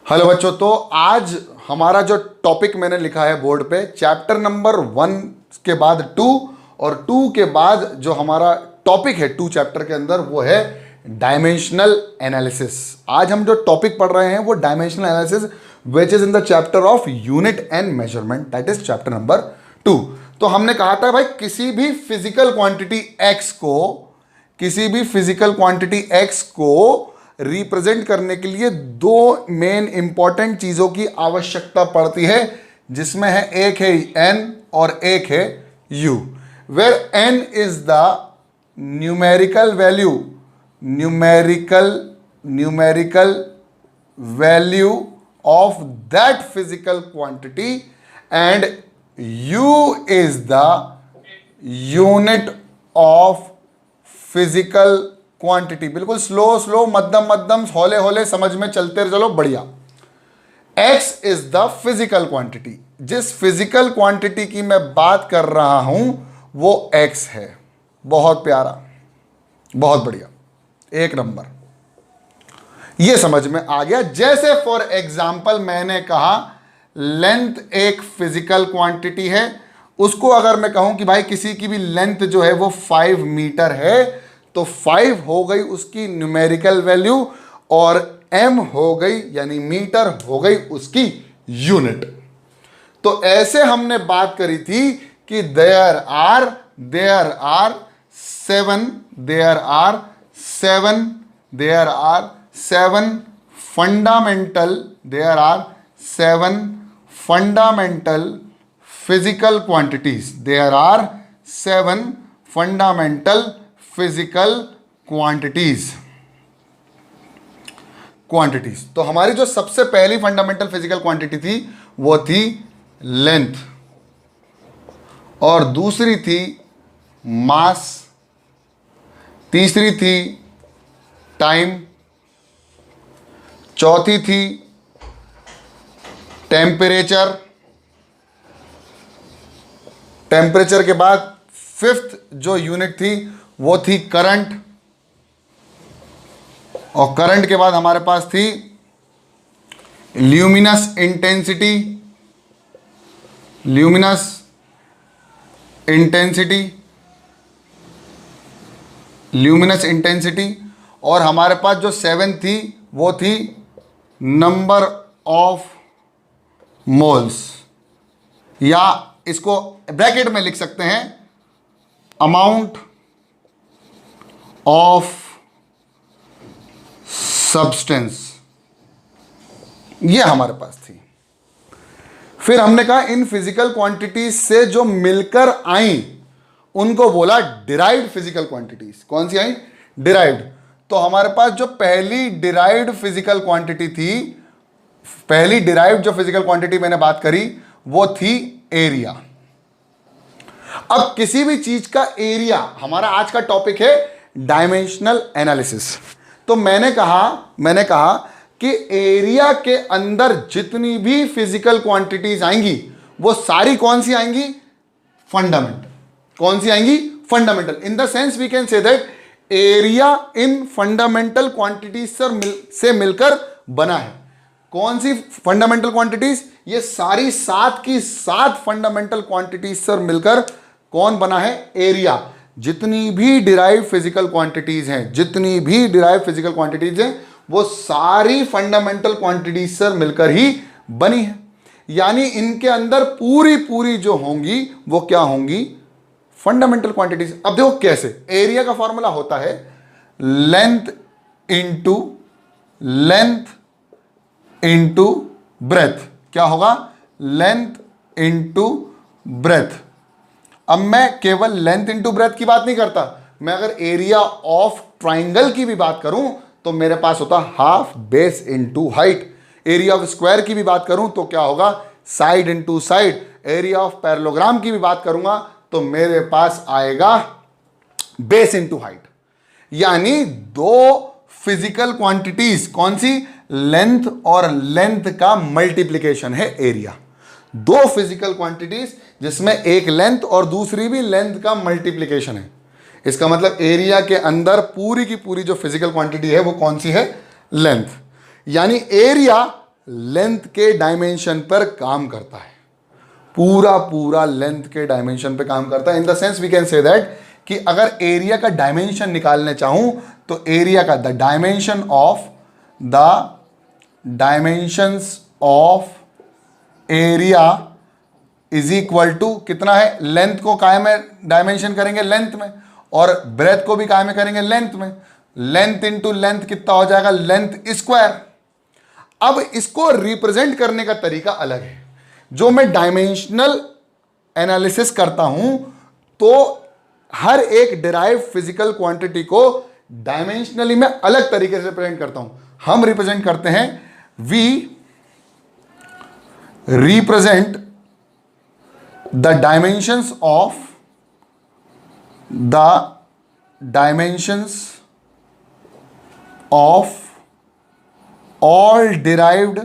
Hello बच्चों, तो आज हमारा जो टॉपिक मैंने लिखा है बोर्ड पे, चैप्टर नंबर 1 के बाद 2 और 2 के बाद जो हमारा टॉपिक है 2 चैप्टर के अंदर, वो है डायमेंशनल एनालिसिस। आज हम जो टॉपिक पढ़ रहे हैं वो dimensional analysis which is in the chapter of unit and measurement, that is chapter number 2। तो हमने कहा था भाई किसी भी फिजिकल क्वांटिटी x को रिप्रेजेंट करने के लिए दो मेन इंपॉर्टेंट चीजों की आवश्यकता पड़ती है, जिसमें है एक है n और एक है u, where n is the numerical value of that physical quantity and u is the unit of physical quantity. बिल्कुल स्लो मध्यम हौले हौले समझ में चलते चलो, बढ़िया। x is the physical quantity, जिस फिजिकल क्वांटिटी की मैं बात कर रहा हूं वो x है। बहुत प्यारा, बहुत बढ़िया, एक नंबर, ये समझ में आ गया। जैसे फॉर एग्जाम्पल मैंने कहा लेंथ एक फिजिकल क्वांटिटी है, उसको अगर मैं कहूं कि भाई किसी की भी लेंथ जो है वो 5 मीटर है, तो 5 हो गई उसकी न्यूमेरिकल वैल्यू और m हो गई यानी मीटर हो गई उसकी यूनिट। तो ऐसे हमने बात करी थी कि there are 7 fundamental physical quantities. There are 7 fundamental physical quantities. तो हमारी जो सबसे पहली फंडामेंटल फिजिकल क्वांटिटी थी वो थी लेंथ, और दूसरी थी मास, तीसरी थी टाइम, चौथी थी टेम्परेचर के बाद 5th जो यूनिट थी वो थी करंट, और करंट के बाद हमारे पास थी ल्यूमिनस इंटेंसिटी, और हमारे पास जो 7 थी वो थी नंबर ऑफ मोल्स, या इसको ब्रैकेट में लिख सकते हैं अमाउंट ऑफ सब्सटेंस। ये हमारे पास थी। फिर हमने कहा इन फिजिकल क्वांटिटीज से जो मिलकर आई उनको बोला डिराइव्ड फिजिकल क्वांटिटीज। कौन सी आई? डिराइव्ड। तो हमारे पास जो पहली डिराइव्ड फिजिकल क्वांटिटी थी, पहली डिराइव्ड जो फिजिकल क्वांटिटी मैंने बात करी वो थी एरिया। अब किसी भी चीज का एरिया, हमारा आज का टॉपिक है डायमेंशनल एनालिसिस। तो मैंने कहा कि एरिया के अंदर जितनी भी फिजिकल क्वांटिटीज आएंगी वो सारी कौन सी आएंगी? फंडामेंटल। कौन सी आएंगी? Fundamental. In the sense we can say that area in fundamental quantities से मिलकर बना है। कौन सी फंडामेंटल क्वांटिटीज? ये सारी 7 की 7 फंडामेंटल क्वांटिटीज से मिलकर कौन बना है? एरिया। जितनी भी डिराइव फिजिकल क्वांटिटीज हैं, वो सारी फंडामेंटल क्वांटिटीज से मिलकर ही बनी है। यानी इनके अंदर पूरी जो होंगी वो क्या होंगी? Fundamental quantities. अब देखो कैसे। एरिया का फॉर्मूला होता है लेंथ इंटू ब्रेथ। क्या होगा? Length into breadth. अब मैं केवल लेंथ इंटू ब्रेथ की बात नहीं करता, मैं अगर एरिया ऑफ ट्राइंगल की भी बात करूं तो मेरे पास होता half base into height. Area of square की भी बात करूं तो क्या होगा? Side into side. Area of parallelogram की भी बात करूंगा तो मेरे पास आएगा बेस इंटू हाइट। यानी दो फिजिकल क्वांटिटीज, कौन सी? लेंथ और लेंथ का मल्टीप्लीकेशन है एरिया। दो फिजिकल क्वांटिटीज जिसमें एक लेंथ और दूसरी भी लेंथ का मल्टीप्लीकेशन है। इसका मतलब एरिया के अंदर पूरी की पूरी जो फिजिकल क्वांटिटी है वो कौन सी है? लेंथ। यानी एरिया लेंथ के डायमेंशन पर काम करता है, पूरा लेंथ के डायमेंशन पे काम करता है। In the sense we can say that कि अगर एरिया का डायमेंशन निकालने चाहूं तो एरिया का the dimensions of area is equal to कितना है, लेंथ को काय में डायमेंशन करेंगे, लेंथ में, और ब्रेथ को भी काय में करेंगे, लेंथ में। लेंथ इंटू लेंथ कितना हो जाएगा, लेंथ स्क्वायर। अब इसको रिप्रेजेंट करने का तरीका अलग है। जो मैं डायमेंशनल एनालिसिस करता हूं तो हर एक डिराइव फिजिकल क्वांटिटी को डायमेंशनली मैं अलग तरीके से रिप्रेजेंट करता हूं। हम रिप्रेजेंट करते हैं, we represent the dimensions of all derived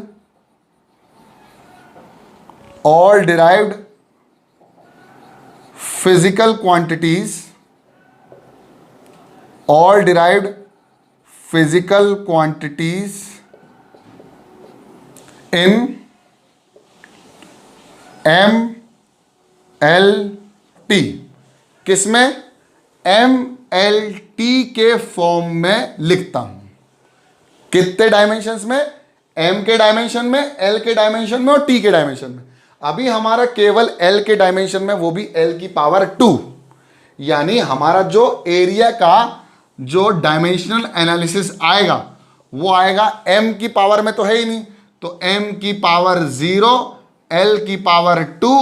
physical quantities in MLT। किसमें, MLT के फॉर्म में लिखता हूं। कितने डायमेंशंस में, m के डायमेंशन में, l के डायमेंशन में और t के डायमेंशन में। अभी हमारा केवल l के डायमेंशन में, वो भी l की पावर 2, यानी हमारा जो एरिया का जो डायमेंशनल एनालिसिस आएगा वो आएगा m की पावर में, तो है ही नहीं, तो m की पावर 0, l की पावर 2,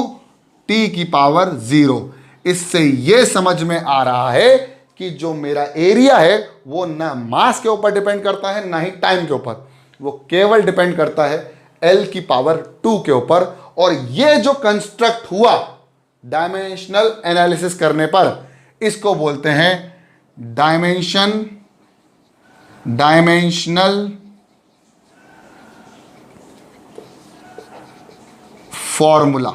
t की पावर 0। इससे यह समझ में आ रहा है कि जो मेरा एरिया है वो ना मास के ऊपर डिपेंड करता है ना ही टाइम के ऊपर, वो केवल डिपेंड करता है L की पावर 2 के ऊपर। और ये जो कंस्ट्रक्ट हुआ डायमेंशनल एनालिसिस करने पर, इसको बोलते हैं डायमेंशनल फॉर्मूला।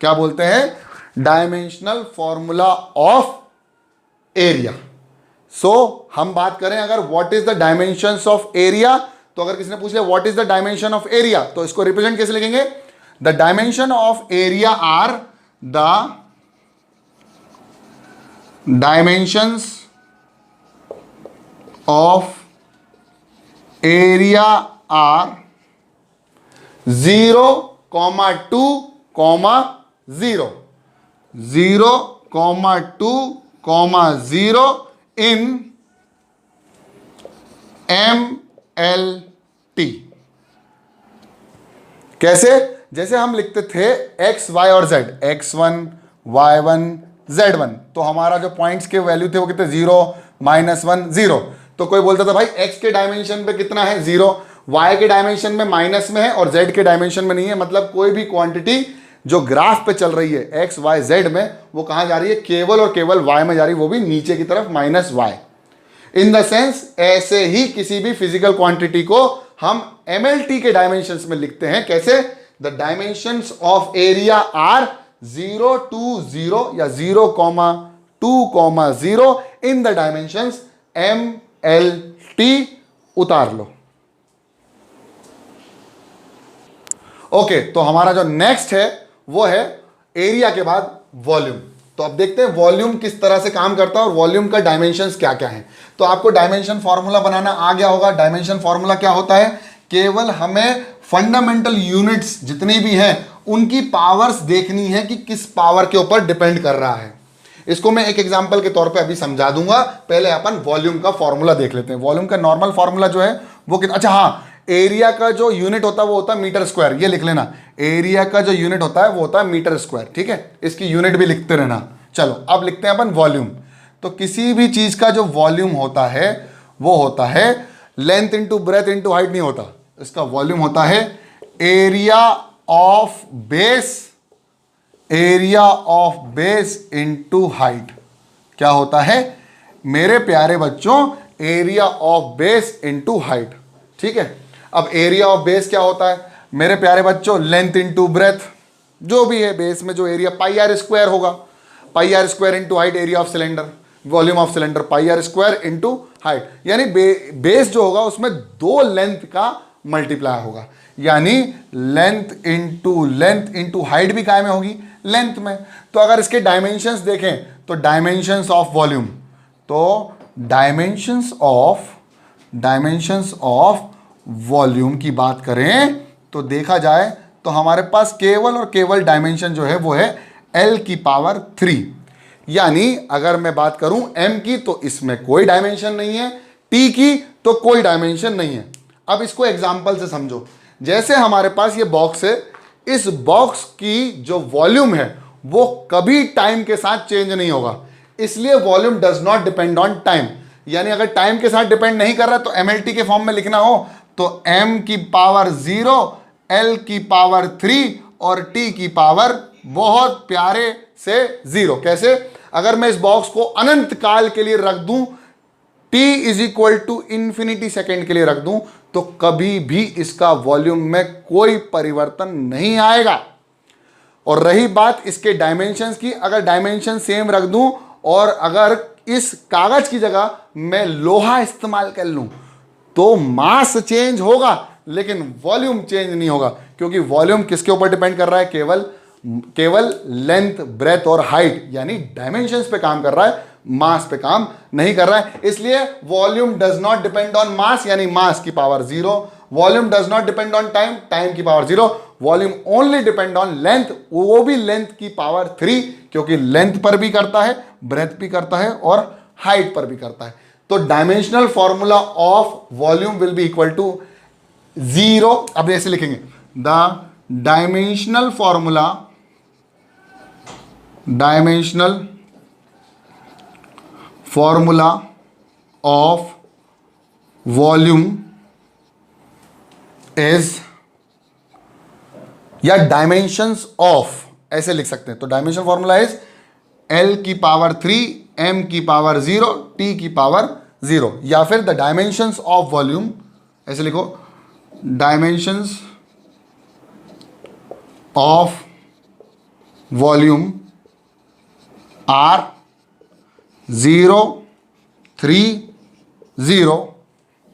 क्या बोलते हैं, dimensional formula of area. So हम बात करें अगर what is the dimensions of area, तो अगर किसी ने पूछ लिया what is the dimension of area, तो इसको रिप्रेजेंट कैसे लिखेंगे, the dimension of area are the dimensions of area are 0, 2, 0, 0, 2, 0 in MLT। कैसे, जैसे हम लिखते थे x, y और z, x1, y1, z1, तो हमारा जो पॉइंट्स के वैल्यू थे वो कितने, 0, -1, 0। तो कोई बोलता था भाई x के डायमेंशन पे कितना है, 0, y के डायमेंशन में माइनस में है और z के डायमेंशन में नहीं है। मतलब कोई भी क्वांटिटी जो ग्राफ पे चल रही है x, y, z में, वो कहां जा रही है, केवल और केवल y में जा रही है, वो भी नीचे की तरफ, -y। इन द सेंस ऐसे ही किसी भी फिजिकल क्वांटिटी को हम MLT के डायमेंशंस में लिखते हैं। कैसे, the dimensions of area are 0 to 0 या 0, 2, 0 इन द डायमेंशंस MLT। उतार लो। ओके, तो हमारा जो नेक्स्ट है वो है एरिया के बाद वॉल्यूम। तो अब देखते हैं वॉल्यूम किस तरह से काम करता है और वॉल्यूम का डायमेंशंस क्या क्या है। तो आपको डायमेंशन फॉर्मूला बनाना आ गया होगा। डायमेंशन फॉर्मूला क्या होता है, केवल हमें फंडामेंटल यूनिट्स जितनी भी हैं उनकी पावर्स देखनी है कि किस पावर के ऊपर डिपेंड कर रहा है। इसको मैं एक एग्जांपल के तौर पे अभी समझा दूंगा। पहले अपन वॉल्यूम का फॉर्मूला देख लेते हैं। वॉल्यूम का नॉर्मल फॉर्मूला जो है वो कितना, अच्छा हाँ, एरिया का जो यूनिट होता है वो होता है मीटर स्क्वायर। ये लिख लेना, एरिया का जो यूनिट होता है वो होता है मीटर स्क्वायर। ठीक है, इसकी यूनिट भी लिखते रहना। चलो अब लिखते हैं अपन वॉल्यूम। तो किसी भी चीज का जो वॉल्यूम होता है वो होता है length into breadth into height नहीं होता। इसका वॉल्यूम होता है area of base into height. क्या होता है मेरे प्यारे बच्चों, area of base into height. ठीक है, अब एरिया ऑफ बेस क्या होता है मेरे प्यारे बच्चों, लेंथ इंटू ब्रेथ, जो भी है बेस में जो एरिया, पाई आर स्क्वायर होगा, pi r square into height, area of cylinder, volume of cylinder, pi r square into height. यानी बेस जो होगा उसमें 2 लेंथ का मल्टीप्लाई होगा। यानी लेंथ इंटू हाइट भी काय में होगी, लेंथ में। तो अगर इसके डायमेंशंस देखें तो डायमेंशंस ऑफ वॉल्यूम, तो डायमेंशंस ऑफ वॉल्यूम की बात करें तो देखा जाए तो हमारे पास केवल और केवल डायमेंशन जो है वो है L की पावर 3। यानी अगर मैं बात करूं M की तो इसमें कोई डायमेंशन नहीं है, T की तो कोई डायमेंशन नहीं है। अब इसको एग्जांपल से समझो। जैसे हमारे पास ये बॉक्स है, इस बॉक्स की जो वॉल्यूम है वो कभी टाइम के साथ चेंज नहीं होगा, इसलिए volume does not depend on time. यानी अगर टाइम के साथ डिपेंड नहीं कर रहा तो MLT के फॉर्म में लिखना हो तो M की पावर 0, L की पावर 3 और T की पावर बहुत प्यारे से 0। कैसे? अगर मैं इस बॉक्स को अनंत काल के लिए रख दूं, T is equal to infinity second के लिए रख दूं, तो कभी भी इसका वॉल्यूम में कोई परिवर्तन नहीं आएगा। और रही बात इसके डायमेंशंस की, अगर डायमेंशन सेम रख दूं और अगर इस कागज की जगह मैं लोहा इस्तेमाल कर लूं तो मास चेंज होगा लेकिन वॉल्यूम चेंज नहीं होगा, क्योंकि वॉल्यूम किसके ऊपर डिपेंड कर रहा है? केवल लेंथ, ब्रेथ और हाइट यानी डायमेंशंस पे काम कर रहा है, मास पे काम नहीं कर रहा है। इसलिए volume does not depend on mass, यानी मास की power 0। Volume does not depend on time, time की power 0। Volume only depend on length, वो भी लेंथ की पावर 3, क्योंकि लेंथ पर भी करता है, ब्रेथ भी करता है और हाइट पर भी करता है। तो dimensional formula of volume will be equal to 0। अब ऐसे लिखेंगे, the dimensional formula of volume is, या डायमेंशंस ऑफ ऐसे लिख सकते हैं। तो डायमेंशन फॉर्मूला इज L की पावर 3, M की पावर 0, T की पावर 0। या फिर द डायमेंशंस ऑफ वॉल्यूम, ऐसे लिखो, dimensions of volume are 0, 3, 0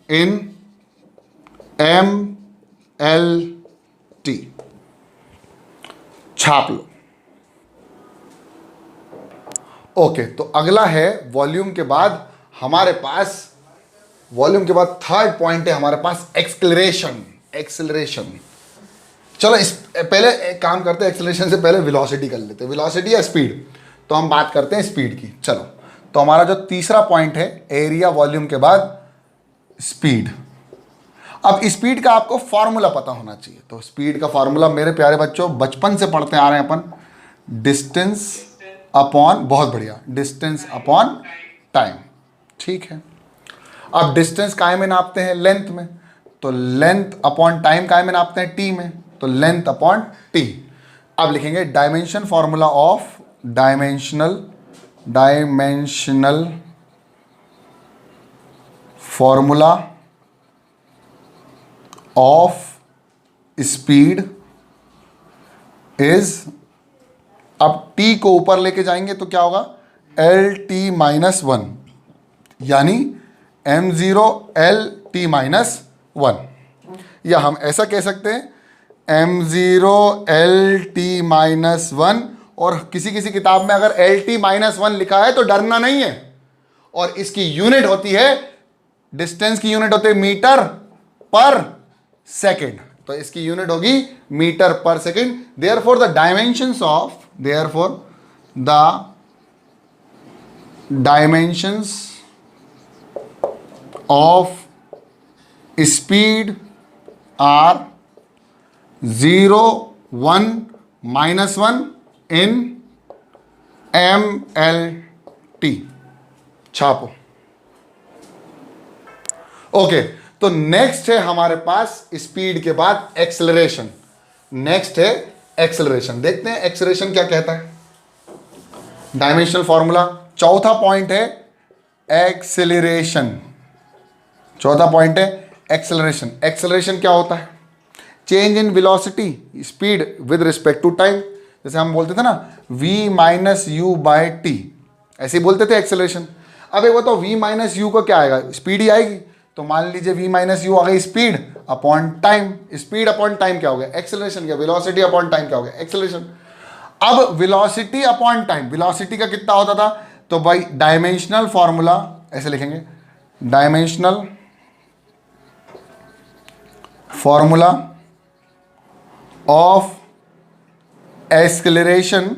in MLT। छाप लो। ओके, तो अगला है वॉल्यूम के बाद हमारे पास, वॉल्यूम के बाद थर्ड पॉइंट है हमारे पास एक्सेलरेशन। चलो इस पहले एक काम करते हैं, एक्सेलरेशन से पहले वेलोसिटी कर लेते हैं, वेलोसिटी या स्पीड। तो हम बात करते हैं स्पीड की। चलो, तो हमारा जो तीसरा पॉइंट है, एरिया वॉल्यूम के बाद स्पीड। अब स्पीड का आपको फॉर्मूला पता होना चाहिए। तो स्पीड का फॉर्मूला मेरे प्यारे बच्चों बचपन से पढ़ते आ रहे हैं अपन, डिस्टेंस अपॉन, बहुत बढ़िया, डिस्टेंस अपॉन टाइम। ठीक है। अब डिस्टेंस काय में नापते हैं? लेंथ में। तो लेंथ अपॉन टाइम काय में नापते हैं? टी में। तो लेंथ अपॉन टी। अब लिखेंगे dimension formula of dimensional formula of speed is, अब t को ऊपर लेके जाएंगे तो क्या होगा? LT-1, यानी M0 LT-1, या हम ऐसा कह सकते हैं M0 LT-1। और किसी किसी किताब में अगर LT-1 लिखा है तो डरना नहीं है, और इसकी यूनिट होती है, डिस्टेंस की यूनिट होती है मीटर पर सेकेंड। तो इसकी यूनिट होगी मीटर पर second. Therefore the dimensions of speed are 0, 1, -1 in MLT। छापो। ओके, तो नेक्स्ट है हमारे पास स्पीड के बाद एक्सेलरेशन। नेक्स्ट है एक्सेलरेशन। देखते हैं एक्सेलरेशन क्या कहता है। Dimensional formula. चौथा पॉइंट है एक्सेलरेशन। चौथा पॉइंट है एक्सेलरेशन। एक्सेलरेशन क्या होता है? Change in velocity, speed with respect to time. जैसे हम बोलते थे ना v - u/t, ऐसे ही बोलते थे एक्सेलरेशन। अब एक बताओ v - u का क्या आएगा? स्पीड ही आएगी, तो मान लीजिए v माइनस यू आ गई speed upon time. Speed upon time क्या हो गया? एक्सेलरेशन। क्या वेलोसिटी अपॉन टाइम क्या हो गया? एक्सेलरेशन। अब वेलोसिटी अपॉन टाइम, वेलोसिटी का कितना होता था? तो भाई डायमेंशनल फॉर्मूला ऐसे लिखेंगे, dimensional formula of acceleration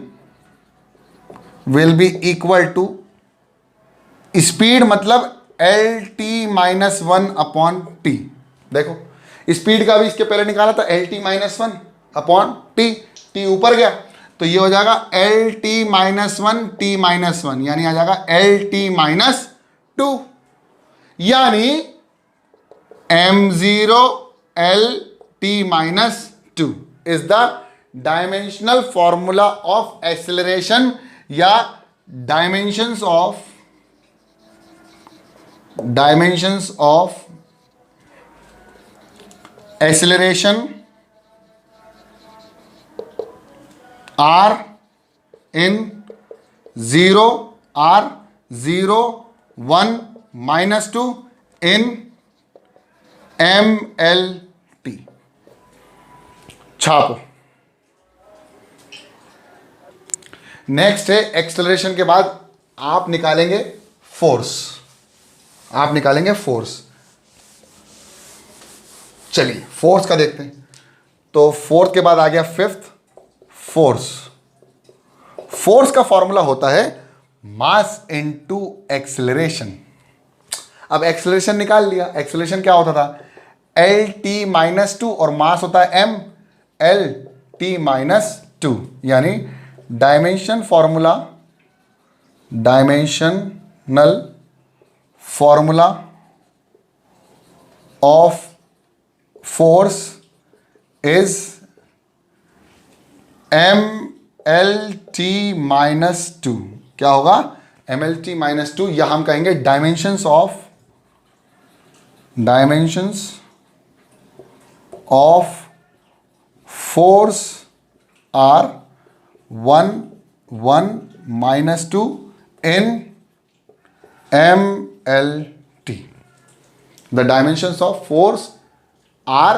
will be equal to speed मतलब L T minus one upon T. देखो स्पीड का भी इसके पहले निकाला था, L T minus one upon T. T ऊपर गया तो ये हो जाएगा L T minus one T minus one, यानी आ जाएगा एल टी माइनस टू, यानी M zero L T minus two is the dimensional formula of acceleration या dimensions of acceleration are in 0 r 0 1 minus 2 in mlt। छापो। Next है acceleration के बाद आप निकालेंगे फोर्स, आप निकालेंगे फोर्स। चलिए फोर्स का देखते हैं। तो फोर्थ के बाद आ गया फिफ्थ, फोर्स। फोर्स का फॉर्मूला होता है मास इनटू एक्सेलरेशन। अब एक्सेलरेशन निकाल लिया, एक्सेलरेशन क्या होता था? एल टी माइनस टू और मास होता है M L T minus two, यानी dimensional formula of force is M L T minus two. क्या होगा? M L T minus two, या हम कहेंगे dimensions of force are 1 1 minus two in M L T. The dimensions of force are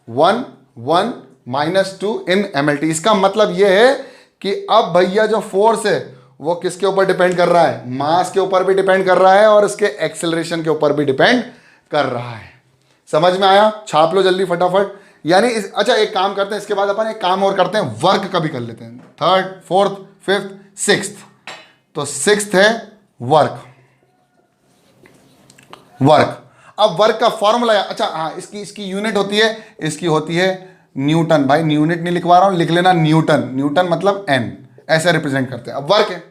1 1 minus two in M L T. इसका मतलब यह है कि अब भैया जो फोर्स है वो किसके ऊपर डिपेंड कर रहा है? मास के ऊपर भी डिपेंड कर रहा है और इसके एक्सेलरेशन के ऊपर भी डिपेंड कर रहा है। समझ में आया? छाप लो जल्दी फटाफट। यानी अच्छा एक काम करते हैं, इसके बाद अपन एक काम और करते हैं, वर्क का भी कर लेते हैं। Third fourth fifth sixth. तो सिक्स्थ है वर्क। अब वर्क का फॉर्मूला, अच्छा हाँ, इसकी यूनिट होती है, इसकी होती है न्यूटन। भाई यूनिट नहीं लिखवा रहा हूं, लिख लेना न्यूटन। न्यूटन मतलब एन, ऐसे रिप्रेजेंट करते हैं। अब वर्क है,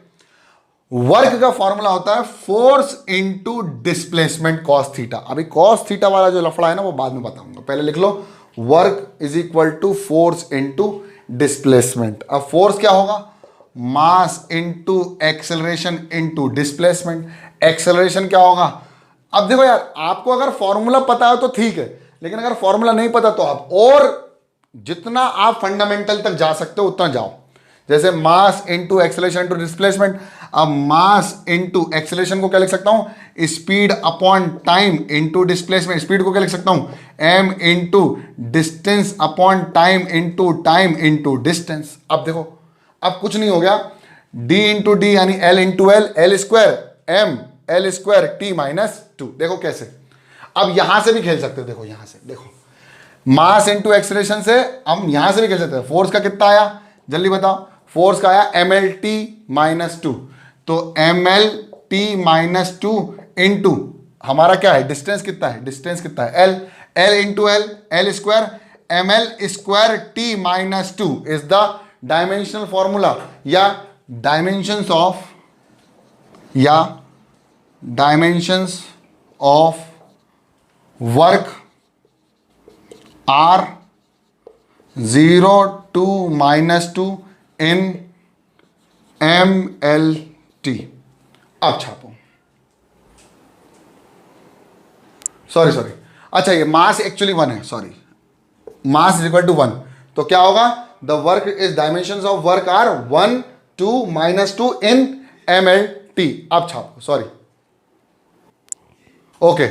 वर्क का फॉर्मूला होता है force into displacement cos theta. अभी कॉस थीटा वाला जो लफड़ा है ना वो बाद में बताऊंगा, पहले लिख लो work is equal to force into displacement. अब फोर्स क्या होगा? Mass into acceleration into displacement. Acceleration क्या होगा? अब देखो यार, आपको अगर फॉर्मूला पता है तो ठीक है, लेकिन अगर फॉर्मूला नहीं पता तो आप और जितना आप फंडामेंटल तक जा सकते हो उतना जाओ। जैसे mass into acceleration into displacement. अब मास इनटू एक्सेलरेशन को क्या लिख सकता हूं? Speed upon time into displacement. Speed को क्या लिख सकता हूं? M into distance upon time into distance. अब देखो, अब कुछ नहीं हो गया, डी इंटू डी यानी L into L, L square M L square T minus two. देखो कैसे, अब यहां से भी खेल सकते हो। देखो यहां से, देखो मास इनटू एक्सेलरेशन से हम यहां से भी खेल सकते हैं। फोर्स का कितना आया जल्दी बताओ? फोर्स का आया M L T minus two, तो M L T minus two into हमारा क्या है? डिस्टेंस कितना है? डिस्टेंस कितना है? L, L into L, L square M L square T minus two is the dimensional formula या dimensions of work are 0 to -2 in MLT। अब छापो, sorry अच्छा ये मास एक्चुअली 1 है, sorry mass is equal to 1, तो क्या होगा? The work is dimensions of work are 1 2 -2 in MLT। अब छापो, sorry okay.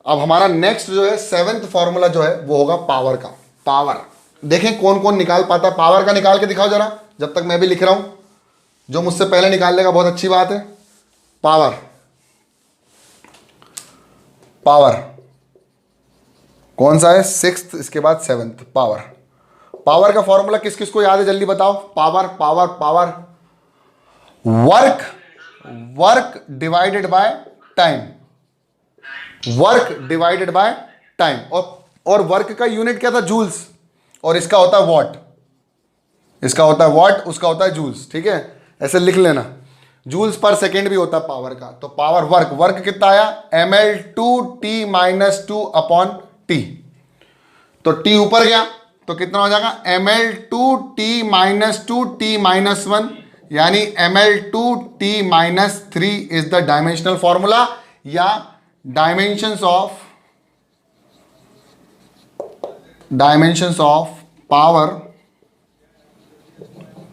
अब हमारा नेक्स्ट जो है सेवेंथ फॉर्मूला जो है वो होगा पावर का। पावर देखें कौन कौन निकाल पाता है पावर का, निकाल के दिखाओ जरा, जब तक मैं भी लिख रहा हूं। जो मुझसे पहले निकाल लेगा बहुत अच्छी बात है। पावर, पावर कौन सा है? सिक्स्थ, इसके बाद सेवेंथ। पावर, पावर का फॉर्मूला किस किस को याद है जल्दी बताओ। Power, power, power work, work divided by time, work divided by time. और वर्क का यूनिट क्या था? जूल्स, और इसका होता है वॉट, इसका होता है वॉट, उसका होता है जूल्स। ठीक है, ऐसे लिख लेना, जूल्स पर सेकेंड भी होता है पावर का। तो पावर वर्क, वर्क कितना आया? ml2t-2 upon T. तो टी ऊपर गया तो कितना हो जाएगा? ml2t-2t-1, यानी ml2t-3 is the dimensional formula, या dimensions of power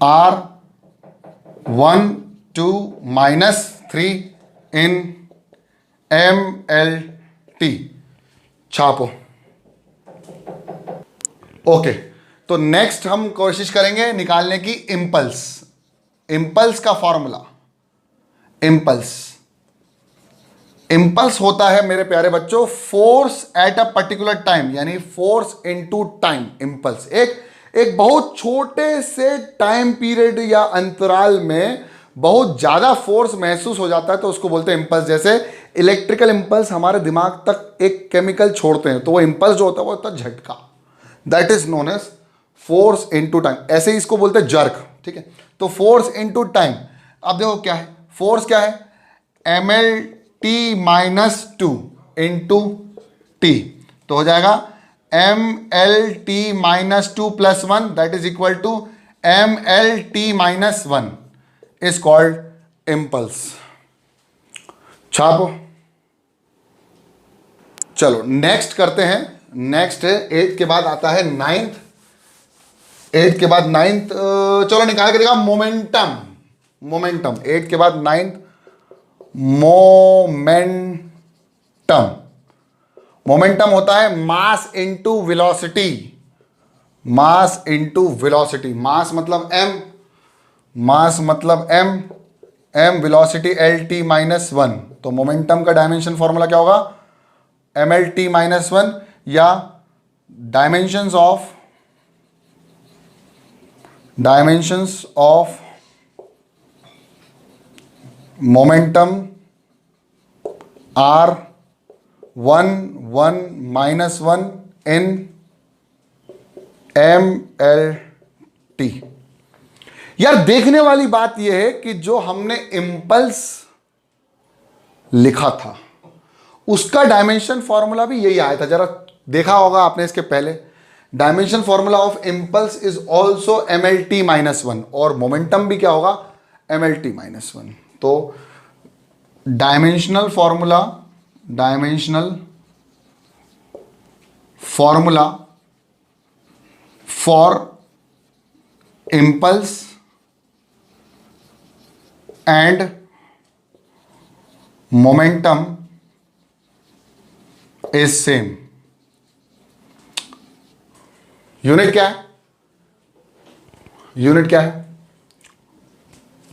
are 1 2 -3 in mlt। छापो। ओके, तो नेक्स्ट हम कोशिश करेंगे निकालने की इंपल्स। इंपल्स का फॉर्मूला, इंपल्स, इंपल्स होता है मेरे प्यारे बच्चों force at a particular time, यानी फोर्स इनटू टाइम। इंपल्स एक बहुत छोटे से टाइम पीरियड या अंतराल में बहुत ज्यादा फोर्स महसूस हो जाता है तो उसको बोलते हैं इंपल्स। जैसे इलेक्ट्रिकल इंपल्स हमारे दिमाग तक एक केमिकल छोड़ते हैं तो वो इंपल्स जो होता है वो होता है झटका, that is known as force into time. ऐसे ही इसको बोलते हैं जर्क। ठीक है, तो फोर्स इनटू टाइम। अब देखो क्या है फोर्स, क्या है? mlt-2 इंटू टी, तो हो जाएगा mlt-2 + 1 that is equal to mlt-1 is called impulse. छापो। चलो नेक्स्ट करते हैं। नेक्स्ट है 8 के बाद आता है 9th। 8 के बाद 9th, चलो निकाल के देखा, मोमेंटम। मोमेंटम 8 के बाद 9th, मोमेंटम। मोमेंटम होता है mass into velocity, mass into velocity. Mass मतलब m, मास मतलब m, m वेलोसिटी lt-1। तो मोमेंटम का डायमेंशन फॉर्मूला क्या होगा? mlt-1, या dimensions of momentum are 1 1 -1 in mlt। यार देखने वाली बात यह है कि जो हमने इंपल्स लिखा था उसका डायमेंशन फॉर्मूला भी यही आया था। जरा देखा होगा आपने इसके पहले। Dimension formula of impulse is also mlt-1, और मोमेंटम भी क्या होगा? mlt-1। तो dimensional formula for impulse and momentum is same. Unit क्या है? यूनिट क्या है?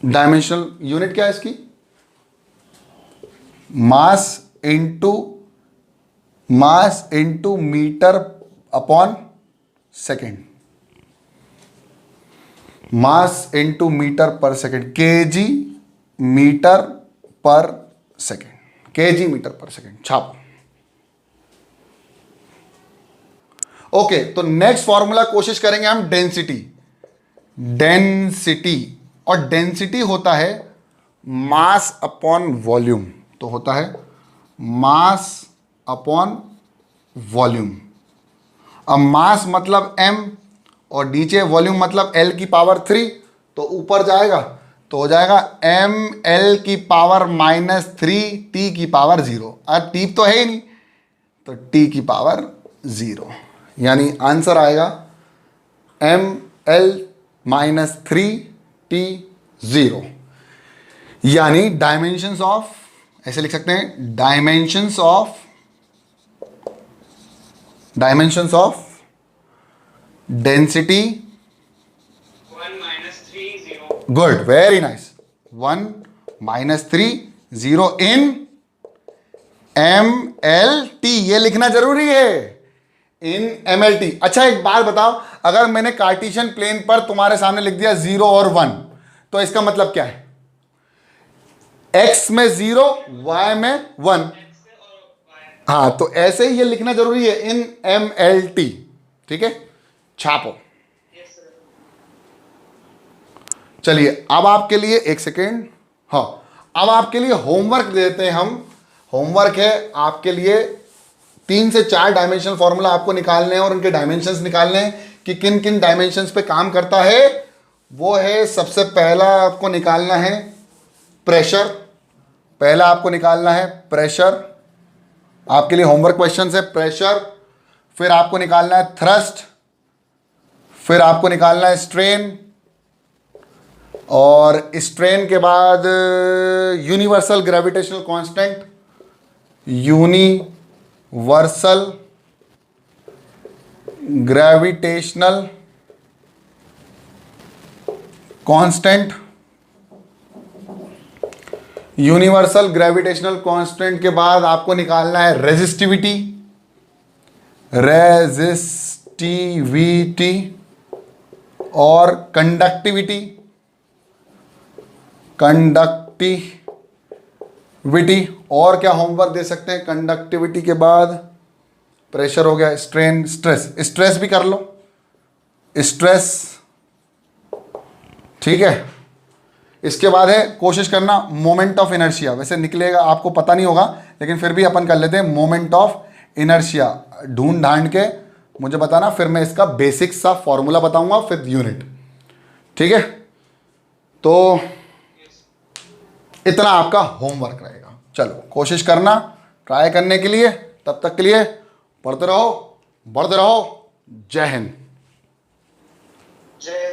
डायमेंशनल यूनिट क्या है इसकी? Mass into metre upon second, mass into metre पर सेकेंड, केजी मीटर पर सेकेंड, केजी मीटर पर सेकेंड। छाप। ओके, तो नेक्स्ट फॉर्मूला कोशिश करेंगे हम डेंसिटी। डेंसिटी, और डेंसिटी होता है मास अपॉन वॉल्यूम। तो होता है मास अपॉन वॉल्यूम। अब मास मतलब m और नीचे वॉल्यूम मतलब l की पावर 3, तो ऊपर जाएगा तो हो जाएगा ml की पावर -3 t की पावर 0। अब t तो है ही नहीं तो t की पावर 0, यानी आंसर आएगा ml -3 t 0। यानी डायमेंशंस ऑफ, ऐसे लिख सकते हैं, dimensions of dimensions of density, 1 minus 3 0 good, very nice, 1 - 3 0 in MLT, ये लिखना जरूरी है, इन MLT। अच्छा एक बात बताओ, अगर मैंने कार्टेशियन प्लेन पर तुम्हारे सामने लिख दिया 0 और 1, तो इसका मतलब क्या है? X में 0, Y में 1। हाँ, तो ऐसे ही ये लिखना जरूरी है, इन MLT। ठीक है, छापो। yes sir चलिए अब आपके लिए एक सेकेंड, हाँ, अब आपके लिए होमवर्क देते हैं हम। होमवर्क है आपके लिए 3 से 4 डायमेंशनल फॉर्मूला आपको निकालने हैं और उनके डायमेंशंस निकालने हैं कि किन किन डायमेंशंस पे काम करता है। वो है, सबसे पहला आपको निकालना है प्रेशर। पहला आपको निकालना है प्रेशर, आपके लिए होमवर्क क्वेश्चन है प्रेशर। फिर आपको निकालना है थ्रस्ट, फिर आपको निकालना है स्ट्रेन, और स्ट्रेन के बाद universal gravitational constant, universal gravitational constant. Universal gravitational constant के बाद आपको निकालना है रेजिस्टिविटी, रेजिस्टिविटी और कंडक्टिविटी, कंडक्टिविटी। और क्या होमवर्क दे सकते हैं? कंडक्टिविटी के बाद प्रेशर हो गया, स्ट्रेन, स्ट्रेस, स्ट्रेस भी कर लो, स्ट्रेस। ठीक है, इसके बाद है कोशिश करना मोमेंट ऑफ इनर्शिया। वैसे निकलेगा, आपको पता नहीं होगा, लेकिन फिर भी अपन कर लेते हैं मोमेंट ऑफ इनर्शिया। ढूंढ ढांड के मुझे बताना, फिर मैं इसका बेसिक सा फॉर्मूला बताऊंगा, फिर यूनिट। ठीक है, तो इतना आपका होमवर्क रहेगा। चलो कोशिश करना ट्राई करने के लिए। तब तक के लिए पढ़ते रहो, बढ़ते रहो। जय हिंद। जय